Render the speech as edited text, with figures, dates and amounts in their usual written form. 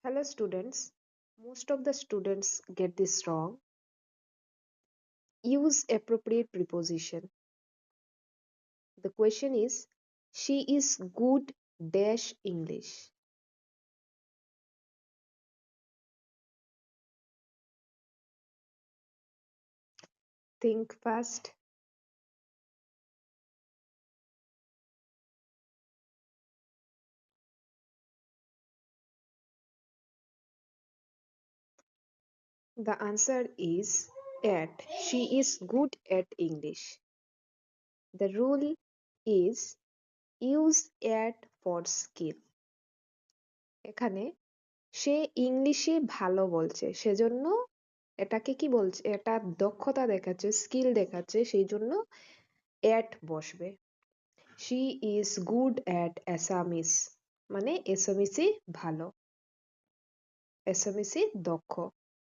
Hello students, most of the students get this wrong. Use appropriate preposition. The question is, she is good dash English. Think fast. The answer is at. She is good at English. The rule is use at for skill. এখানে সে ইংলিশে ভালো বলছে সেজন্য এটাকে কি বলছে, এটা দক্ষতা দেখাচ্ছে, স্কিল দেখাচ্ছে, সেই জন্য at বসবে। She is good at Assamese মানে এসামিসে ভালো, এসামিসে দক্ষ।